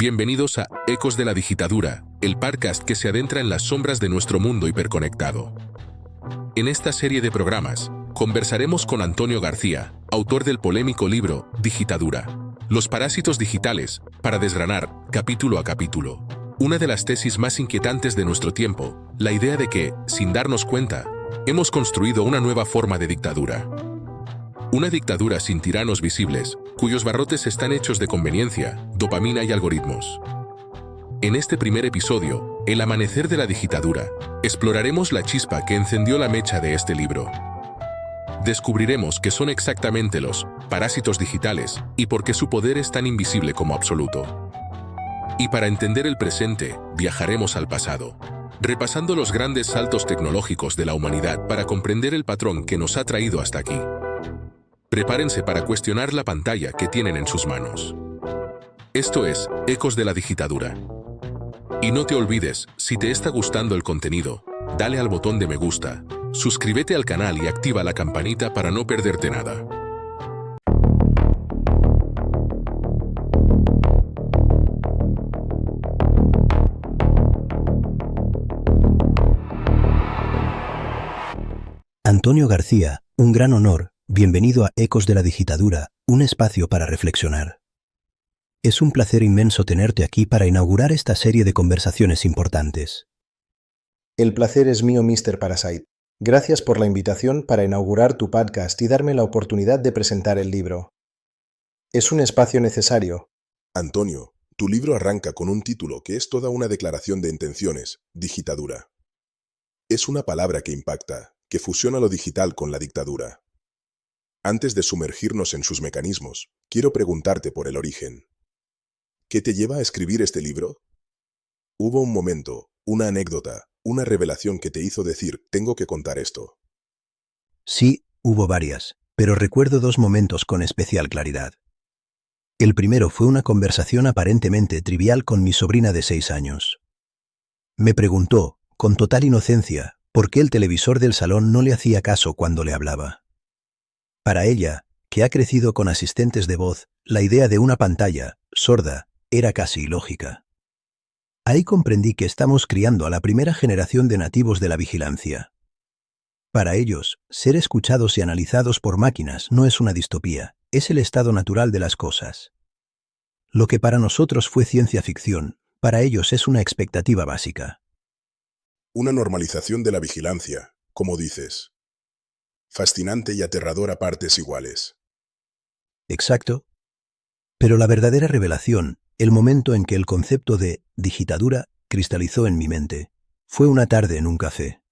Bienvenidos a Ecos de la Digitadura, el podcast que se adentra en las sombras de nuestro mundo hiperconectado. En esta serie de programas, conversaremos con Antonio García, autor del polémico libro Digitadura, los parásitos digitales, para desgranar, capítulo a capítulo, una de las tesis más inquietantes de nuestro tiempo, la idea de que, sin darnos cuenta, hemos construido una nueva forma de dictadura. Una dictadura sin tiranos visibles, cuyos barrotes están hechos de conveniencia, dopamina y algoritmos. En este primer episodio, El amanecer de la digitadura, exploraremos la chispa que encendió la mecha de este libro. Descubriremos qué son exactamente los parásitos digitales y por qué su poder es tan invisible como absoluto. Y para entender el presente, viajaremos al pasado, repasando los grandes saltos tecnológicos de la humanidad para comprender el patrón que nos ha traído hasta aquí. Prepárense para cuestionar la pantalla que tienen en sus manos. Esto es Ecos de la Digitadura. Y no te olvides, si te está gustando el contenido, dale al botón de me gusta, suscríbete al canal y activa la campanita para no perderte nada. Antonio García, un gran honor. Bienvenido a Ecos de la Digitadura, un espacio para reflexionar. Es un placer inmenso tenerte aquí para inaugurar esta serie de conversaciones importantes. El placer es mío, Mr. Parasite. Gracias por la invitación para inaugurar tu podcast y darme la oportunidad de presentar el libro. Es un espacio necesario. Antonio, tu libro arranca con un título que es toda una declaración de intenciones, digitadura. Es una palabra que impacta, que fusiona lo digital con la dictadura. Antes de sumergirnos en sus mecanismos, quiero preguntarte por el origen. ¿Qué te lleva a escribir este libro? ¿Hubo un momento, una anécdota, una revelación que te hizo decir, tengo que contar esto? Sí, hubo varias, pero recuerdo dos momentos con especial claridad. El primero fue una conversación aparentemente trivial con mi sobrina de 6 años. Me preguntó, con total inocencia, por qué el televisor del salón no le hacía caso cuando le hablaba. Para ella, que ha crecido con asistentes de voz, la idea de una pantalla, sorda, era casi ilógica. Ahí comprendí que estamos criando a la primera generación de nativos de la vigilancia. Para ellos, ser escuchados y analizados por máquinas no es una distopía, es el estado natural de las cosas. Lo que para nosotros fue ciencia ficción, para ellos es una expectativa básica. Una normalización de la vigilancia, como dices. Fascinante y aterrador a partes iguales. Exacto. Pero la verdadera revelación, el momento en que el concepto de digitadura cristalizó en mi mente, fue una tarde en un café.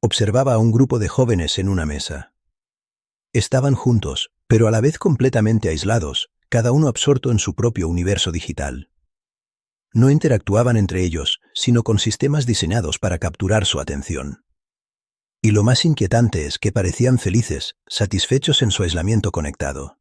Observaba a un grupo de jóvenes en una mesa. Estaban juntos, pero a la vez completamente aislados, cada uno absorto en su propio universo digital. No interactuaban entre ellos, sino con sistemas diseñados para capturar su atención. Y lo más inquietante es que parecían felices, satisfechos en su aislamiento conectado.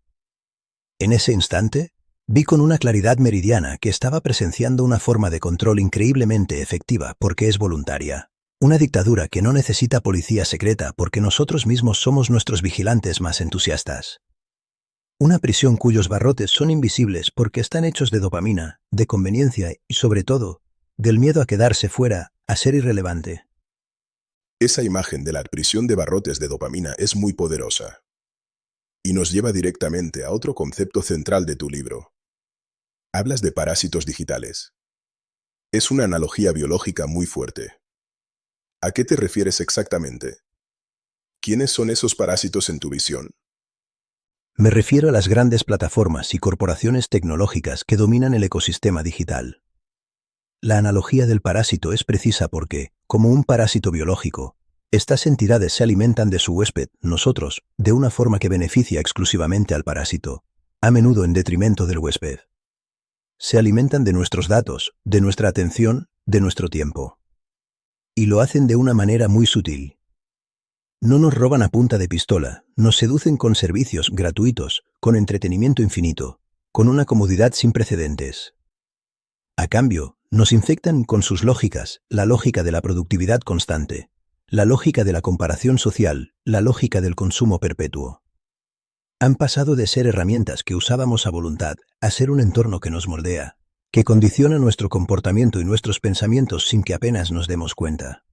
En ese instante, vi con una claridad meridiana que estaba presenciando una forma de control increíblemente efectiva porque es voluntaria. Una dictadura que no necesita policía secreta porque nosotros mismos somos nuestros vigilantes más entusiastas. Una prisión cuyos barrotes son invisibles porque están hechos de dopamina, de conveniencia y, sobre todo, del miedo a quedarse fuera, a ser irrelevante. Esa imagen de la prisión de barrotes de dopamina es muy poderosa. Y nos lleva directamente a otro concepto central de tu libro. Hablas de parásitos digitales. Es una analogía biológica muy fuerte. ¿A qué te refieres exactamente? ¿Quiénes son esos parásitos en tu visión? Me refiero a las grandes plataformas y corporaciones tecnológicas que dominan el ecosistema digital. La analogía del parásito es precisa porque, como un parásito biológico, estas entidades se alimentan de su huésped, nosotros, de una forma que beneficia exclusivamente al parásito, a menudo en detrimento del huésped. Se alimentan de nuestros datos, de nuestra atención, de nuestro tiempo. Y lo hacen de una manera muy sutil. No nos roban a punta de pistola, nos seducen con servicios gratuitos, con entretenimiento infinito, con una comodidad sin precedentes. A cambio, nos infectan con sus lógicas, la lógica de la productividad constante, la lógica de la comparación social, la lógica del consumo perpetuo. Han pasado de ser herramientas que usábamos a voluntad a ser un entorno que nos moldea, que condiciona nuestro comportamiento y nuestros pensamientos sin que apenas nos demos cuenta.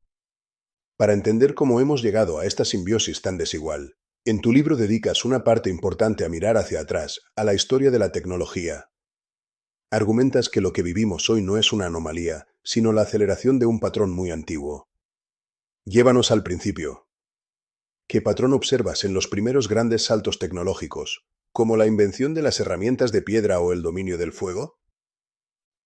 Para entender cómo hemos llegado a esta simbiosis tan desigual, en tu libro dedicas una parte importante a mirar hacia atrás, a la historia de la tecnología. Argumentas que lo que vivimos hoy no es una anomalía, sino la aceleración de un patrón muy antiguo. Llévanos al principio. ¿Qué patrón observas en los primeros grandes saltos tecnológicos, como la invención de las herramientas de piedra o el dominio del fuego?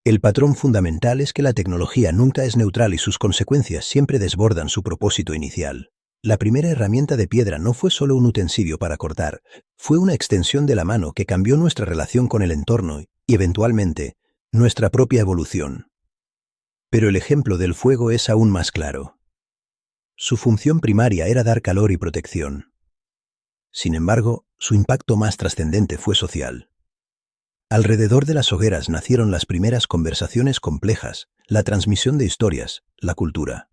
El patrón fundamental es que la tecnología nunca es neutral y sus consecuencias siempre desbordan su propósito inicial. La primera herramienta de piedra no fue solo un utensilio para cortar, fue una extensión de la mano que cambió nuestra relación con el entorno y, eventualmente, nuestra propia evolución. Pero el ejemplo del fuego es aún más claro. Su función primaria era dar calor y protección. Sin embargo, su impacto más trascendente fue social. Alrededor de las hogueras nacieron las primeras conversaciones complejas, la transmisión de historias, la cultura.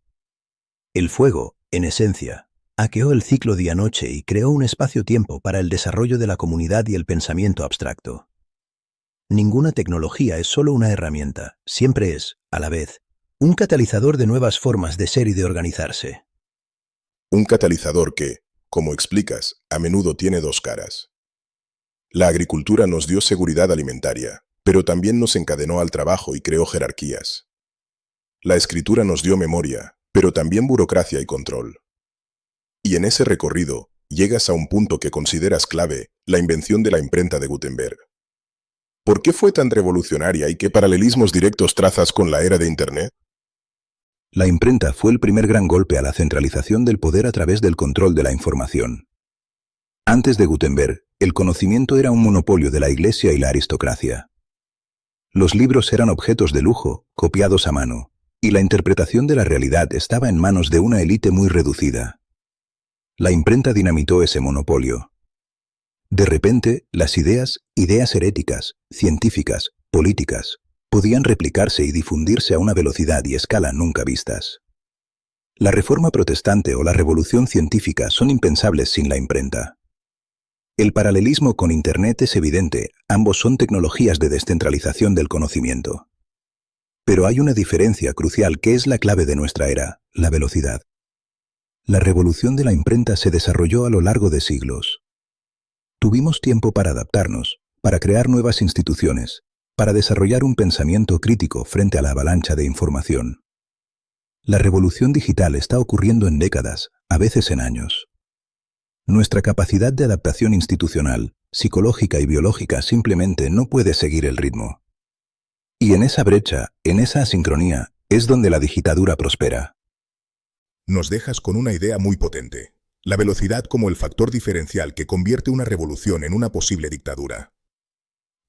El fuego, en esencia, hackeó el ciclo día-noche y creó un espacio-tiempo para el desarrollo de la comunidad y el pensamiento abstracto. Ninguna tecnología es solo una herramienta, siempre es, a la vez, un catalizador de nuevas formas de ser y de organizarse. Un catalizador que, como explicas, a menudo tiene dos caras. La agricultura nos dio seguridad alimentaria, pero también nos encadenó al trabajo y creó jerarquías. La escritura nos dio memoria, pero también burocracia y control. Y en ese recorrido, llegas a un punto que consideras clave, la invención de la imprenta de Gutenberg. ¿Por qué fue tan revolucionaria y qué paralelismos directos trazas con la era de Internet? La imprenta fue el primer gran golpe a la centralización del poder a través del control de la información. Antes de Gutenberg, el conocimiento era un monopolio de la Iglesia y la aristocracia. Los libros eran objetos de lujo, copiados a mano, y la interpretación de la realidad estaba en manos de una élite muy reducida. La imprenta dinamitó ese monopolio. De repente, las ideas heréticas, científicas, políticas, podían replicarse y difundirse a una velocidad y escala nunca vistas. La Reforma Protestante o la Revolución Científica son impensables sin la imprenta. El paralelismo con Internet es evidente, ambos son tecnologías de descentralización del conocimiento. Pero hay una diferencia crucial que es la clave de nuestra era, la velocidad. La revolución de la imprenta se desarrolló a lo largo de siglos. Tuvimos tiempo para adaptarnos, para crear nuevas instituciones, para desarrollar un pensamiento crítico frente a la avalancha de información. La revolución digital está ocurriendo en décadas, a veces en años. Nuestra capacidad de adaptación institucional, psicológica y biológica simplemente no puede seguir el ritmo. Y en esa brecha, en esa asincronía, es donde la digitadura prospera. Nos dejas con una idea muy potente. La velocidad como el factor diferencial que convierte una revolución en una posible dictadura.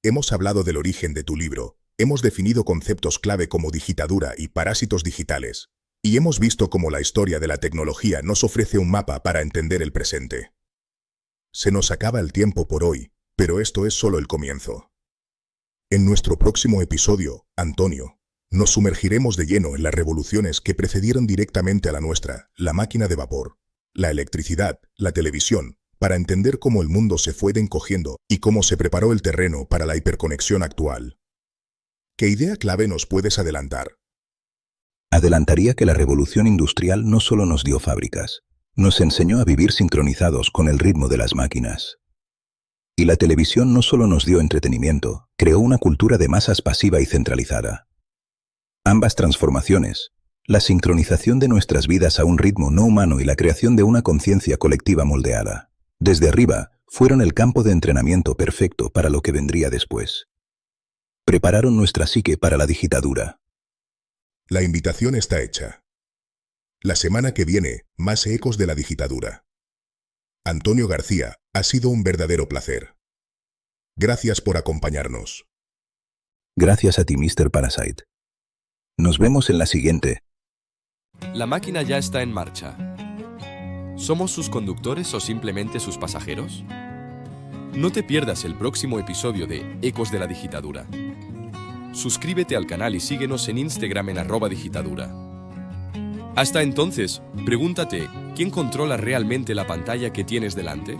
Hemos hablado del origen de tu libro, hemos definido conceptos clave como digitadura y parásitos digitales, y hemos visto cómo la historia de la tecnología nos ofrece un mapa para entender el presente. Se nos acaba el tiempo por hoy, pero esto es solo el comienzo. En nuestro próximo episodio, Antonio, nos sumergiremos de lleno en las revoluciones que precedieron directamente a la nuestra, la máquina de vapor, la electricidad, la televisión, para entender cómo el mundo se fue encogiendo y cómo se preparó el terreno para la hiperconexión actual. ¿Qué idea clave nos puedes adelantar? Adelantaría que la revolución industrial no solo nos dio fábricas, nos enseñó a vivir sincronizados con el ritmo de las máquinas. Y la televisión no solo nos dio entretenimiento, creó una cultura de masas pasiva y centralizada. Ambas transformaciones, la sincronización de nuestras vidas a un ritmo no humano y la creación de una conciencia colectiva moldeada, desde arriba, fueron el campo de entrenamiento perfecto para lo que vendría después. Prepararon nuestra psique para la digitadura. La invitación está hecha. La semana que viene, más ecos de la digitadura. Antonio García, ha sido un verdadero placer. Gracias por acompañarnos. Gracias a ti, Mr. Parasite. Nos vemos en la siguiente. La máquina ya está en marcha. ¿Somos sus conductores o simplemente sus pasajeros? No te pierdas el próximo episodio de Ecos de la Digitadura. Suscríbete al canal y síguenos en Instagram en @digitadura. Hasta entonces, pregúntate, ¿quién controla realmente la pantalla que tienes delante?